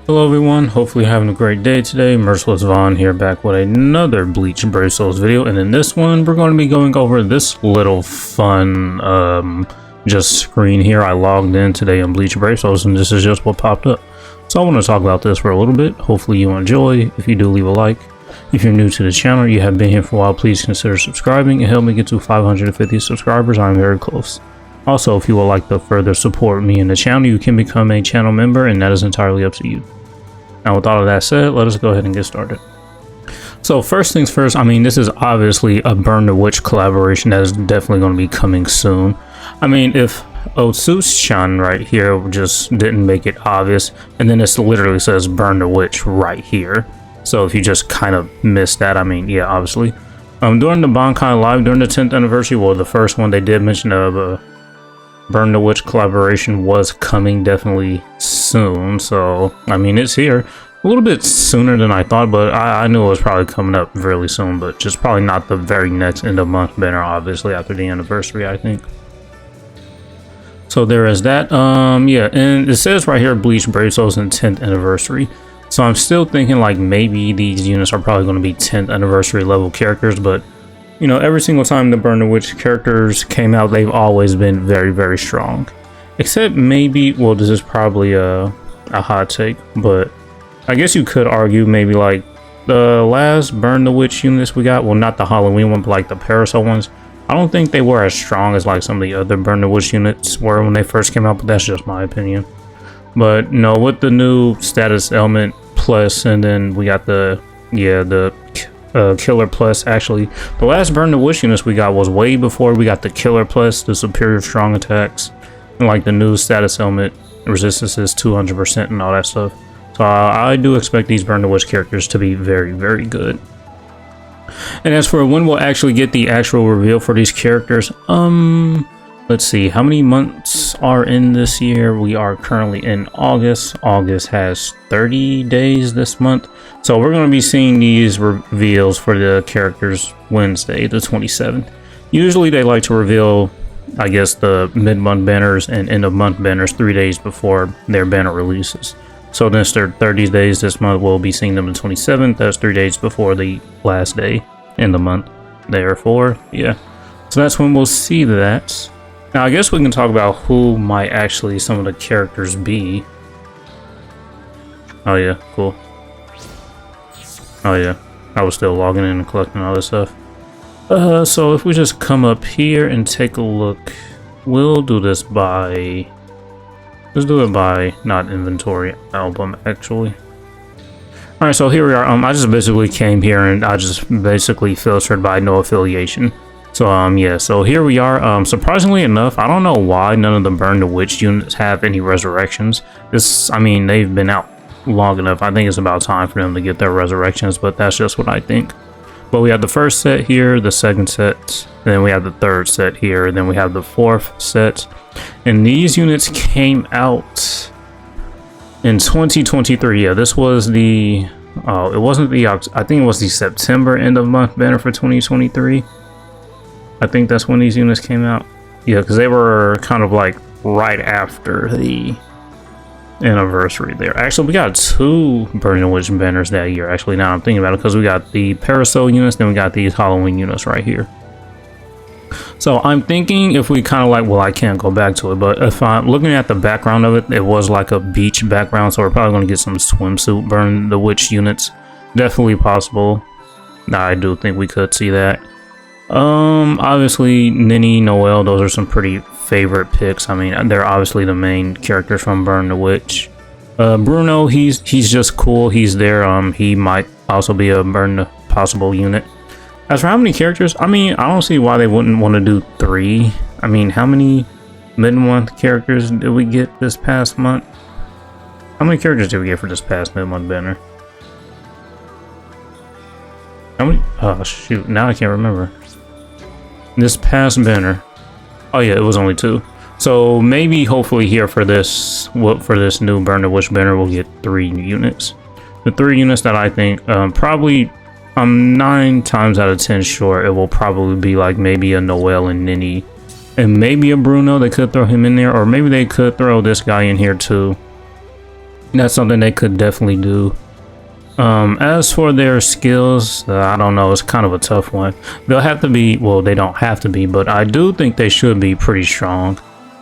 Hello everyone, hopefully you're having a great day today. MersLess Ones here, back with another Bleach Brave Souls video, and in this one we're going to be going over this little fun just screen here. I logged in today on Bleach Brave Souls and this is just what popped up. So I want to talk about this for a little bit. Hopefully you enjoy. If you do, leave a like. If you're new to the channel, you have been here for a while, please consider subscribing and help me get to 550 subscribers. I'm very close. Also, if you would like to further support me in the channel, you can become a channel member, and that is entirely up to you. Now, with all of that said, let us go ahead and get started. So first things first, I mean, this is obviously a Burn the Witch collaboration that is definitely going to be coming soon. I mean, if Otsu's-chan right here just didn't make it obvious, and then it literally says Burn the Witch right here. So if you just kind of missed that, I mean, yeah, obviously. During the Bankai Live, during the 10th anniversary, well, the first one, they did mention of Burn the Witch collaboration was coming definitely soon. So, I mean, it's here. A little bit sooner than I thought, but I knew it was probably coming up really soon, but just probably not the very next end of month banner, obviously, after the anniversary, I think. So there is that. Yeah, and it says right here, Bleach Brave Souls and 10th anniversary. So I'm still thinking like maybe these units are probably going to be 10th anniversary level characters, but you know, every single time the Burn the Witch characters came out, they've always been very, very strong. Except maybe, well, this is probably a hot take, but I guess you could argue maybe like the last Burn the Witch units we got, well, not the Halloween one, but like the Parasol ones, I don't think they were as strong as like some of the other Burn the Witch units were when they first came out, but that's just my opinion. But no, with the new status element plus, and then we got the Killer Plus. Actually, the last Burn the Witch units we got was way before we got the Killer Plus, the superior strong attacks, and like the new status element resistance is 200% and all that stuff. So I do expect these Burn the Witch characters to be very, very good. And as for when we'll actually get the actual reveal for these characters, let's see, how many months are in this year? We are currently in August. August has 30 days this month. So we're going to be seeing these reveals for the characters Wednesday, the 27th. Usually they like to reveal, I guess, the mid-month banners and end-of-month banners 3 days before their banner releases. So since they're 30 days this month, we'll be seeing them the 27th. That's 3 days before the last day in the month. Therefore, yeah. So that's when we'll see that. Now, I guess we can talk about who might actually some of the characters be. Oh yeah, cool. Oh yeah, I was still logging in and collecting all this stuff. So if we just come up here and take a look, we'll do this by... Let's do it by, not inventory, album, actually. Alright, so here we are. I just basically came here and I just basically filtered by no affiliation. So yeah, so here we are. Surprisingly enough, I don't know why none of the Burn the Witch units have any resurrections. I mean, they've been out long enough. I think it's about time for them to get their resurrections, but that's just what I think. But we have the first set here, the second set, and then we have the third set here, and then we have the fourth set. And these units came out in 2023. Yeah, this was the it wasn't the, I think it was the September end of month banner for 2023. I think that's when these units came out. Yeah, because they were kind of like right after the anniversary there. Actually, we got 2 Burn the Witch banners that year. Actually, now I'm thinking about it, because we got the Parasol units, then we got these Halloween units right here. So I'm thinking if we kind of like, well, I can't go back to it, but if I'm looking at the background of it, it was like a beach background, so we're probably going to get some swimsuit Burn the Witch units. Definitely possible. I do think we could see that. Obviously Nini, Noelle, those are some pretty favorite picks. I mean, they're obviously the main characters from Burn the Witch. Bruno, he's just cool. He's there. He might also be a Burn the possible unit. As for how many characters, I mean, I don't see why they wouldn't want to do 3. I mean, how many mid-month characters did we get this past month? How many characters did we get for this past mid-month banner? How many? Oh shoot, now I can't remember. This past banner, oh yeah, it was only 2. So maybe hopefully here for this new Burn the Witch banner, we'll get 3 units. The 3 units that I think probably 9 times out of 10 sure it will probably be like maybe a Noelle and Nini, and maybe a Bruno. They could throw him in there, or maybe they could throw this guy in here too. That's something they could definitely do. As for their skills, I don't know, it's kind of a tough one. They'll have to be, well, they don't have to be, but I do think they should be pretty strong.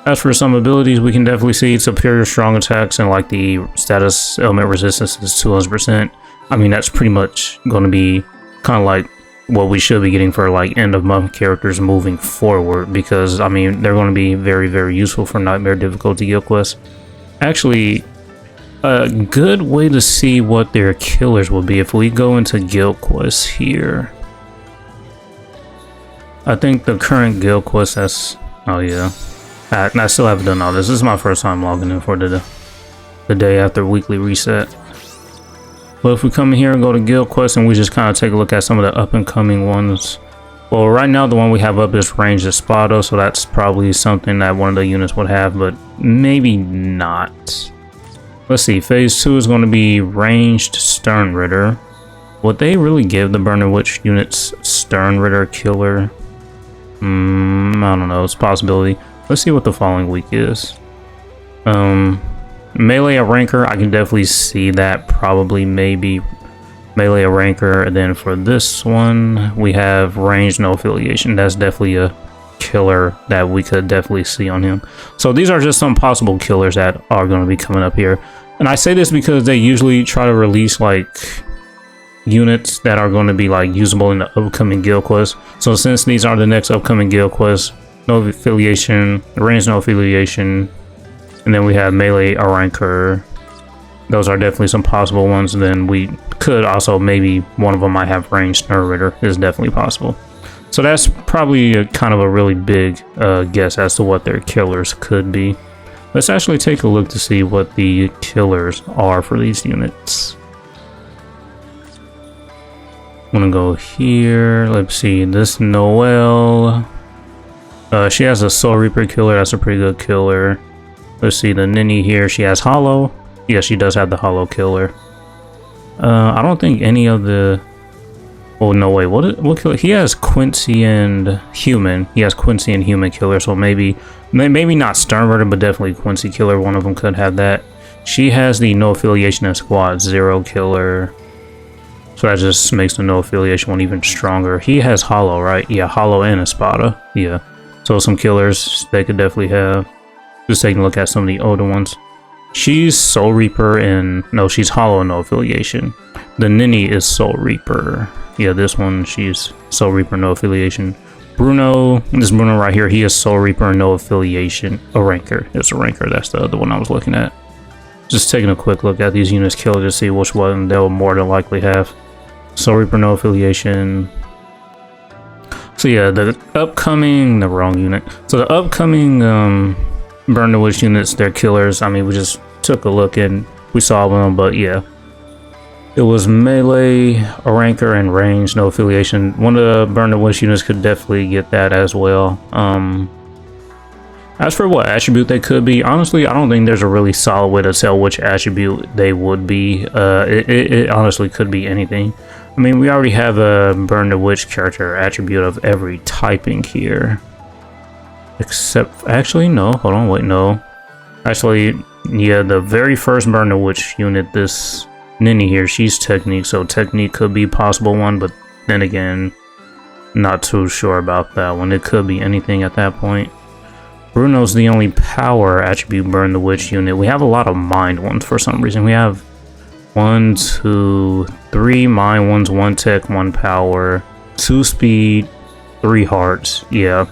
As for some abilities, we can definitely see superior strong attacks, and like the status element resistance is 200%. I mean, that's pretty much going to be kind of like what we should be getting for like end of month characters moving forward, because I mean, they're going to be very, very useful for Nightmare difficulty guild quests. Actually, a good way to see what their killers will be if we go into guild quests here. I think the current guild quest, that's, oh yeah, I still haven't done all this. This is my first time logging in for the day after weekly reset. But if we come in here and go to guild quests and we just kind of take a look at some of the up and coming ones. Well, right now the one we have up is Ranged Espada, so that's probably something that one of the units would have, but maybe not. Let's see, phase 2 is going to be Ranged Stern Ritter. Would they really give the Burning Witch units Stern Ritter killer? I don't know, it's a possibility. Let's see what the following week is. Melee a Ranker, I can definitely see that, probably, maybe. Melee a Ranker, and then for this one, we have Ranged No Affiliation. That's definitely a killer that we could definitely see on him. So these are just some possible killers that are going to be coming up here. And I say this because they usually try to release like units that are going to be like usable in the upcoming guild quests. So since these are the next upcoming guild quests, No Affiliation, Ranged No Affiliation, and then we have Melee a Ranker. Those are definitely some possible ones. And then we could also, maybe one of them might have Ranged Stern Ritter, is definitely possible. So that's probably a kind of a really big guess as to what their killers could be. Let's actually take a look to see what the killers are for these units. I'm gonna go here. Let's see, this Noelle. She has a Soul Reaper killer. That's a pretty good killer. Let's see, the Ninny here. She has Hollow. Yeah, she does have the Hollow killer. I don't think any of the... Oh, no, wait, what killer? He has Quincy and Human. He has Quincy and Human killer, so maybe not Stern Ritter, but definitely Quincy killer. One of them could have that. She has the No Affiliation and Squad 0 killer. So that just makes the No Affiliation one even stronger. He has Hollow, right? Yeah, Hollow and Espada. Yeah. So some killers they could definitely have. Just taking a look at some of the older ones. She's Soul Reaper and... No, she's Hollow and No Affiliation. The Ninny is Soul Reaper. Yeah, this one, she's Soul Reaper, No Affiliation. Bruno, this Bruno right here, he is Soul Reaper, No Affiliation. A Ranker. It's a Ranker. That's the other one I was looking at. Just taking a quick look at these units killed to see which one they'll more than likely have. Soul Reaper, No Affiliation. So yeah, the upcoming... The wrong unit. So the upcoming Burn the Witch units, they're killers. I mean, we just took a look and we saw them, but yeah. It was Melee, a Ranker, and Range, No Affiliation. One of the Burn the Witch units could definitely get that as well. As for what attribute they could be, honestly, I don't think there's a really solid way to tell which attribute they would be. It honestly could be anything. I mean, we already have a Burn the Witch character attribute of every typing here. Except, actually, no, hold on, wait, no. Actually, yeah, the very first Burn the Witch unit, this Ninny here, she's Technique, so Technique could be a possible one, but then again, not too sure about that one. It could be anything at that point. Bruno's the only power attribute Burn the Witch unit. We have a lot of mind ones for some reason. We have 1, 2, 3 mind ones, 1 tech, 1 power, 2 speed, 3 hearts. Yeah.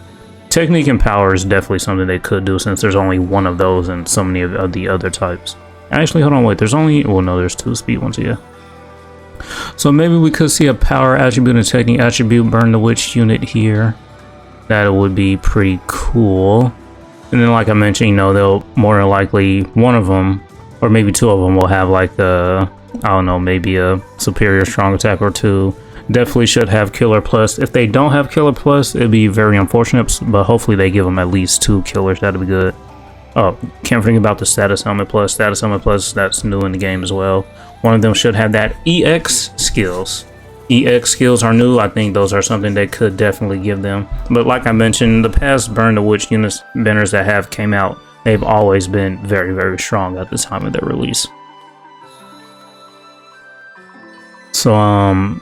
Technique and power is definitely something they could do since there's only one of those in so many of the other types. Actually, hold on, wait, there's only... Well, no, there's 2 speed ones, yeah. So maybe we could see a power attribute and technique attribute Burn the Witch unit here. That would be pretty cool. And then, like I mentioned, you know, they'll more than likely, one of them, or maybe 2 of them will have like a, I don't know, maybe a superior strong attack or 2. Definitely should have Killer Plus. If they don't have Killer Plus, it'd be very unfortunate, but hopefully they give them at least 2 killers. That'd be good. Oh, can't forget about the Status Helmet Plus. Status Helmet Plus, that's new in the game as well. One of them should have that EX skills. EX skills are new. I think those are something they could definitely give them. But like I mentioned, the past Burn the Witch units banners that have came out, they've always been very, very strong at the time of their release. So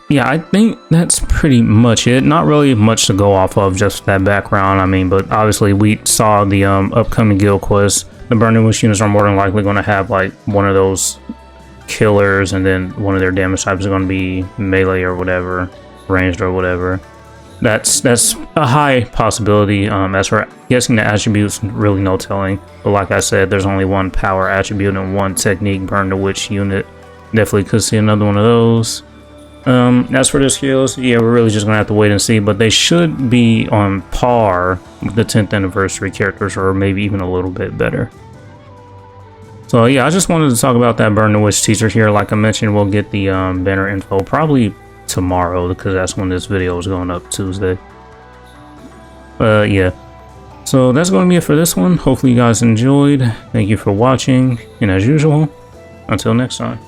yeah, I think that's pretty much it. Not really much to go off of, just that background. I mean, but obviously we saw the upcoming guild quest. The Burning Wish units are more than likely going to have like one of those killers, and then one of their damage types is going to be melee or whatever, ranged or whatever. That's a high possibility. As for guessing the attributes, really no telling. But like I said, there's only one power attribute and one technique Burn the Witch unit. Definitely could see another one of those. As for the skills, yeah, we're really just gonna have to wait and see, but they should be on par with the 10th anniversary characters, or maybe even a little bit better. So yeah, I just wanted to talk about that Burn the Witch teaser here. Like I mentioned, we'll get the banner info probably tomorrow, because that's when this video is going up, Tuesday. Yeah. So that's going to be it for this one. Hopefully you guys enjoyed. Thank you for watching, and as usual, until next time.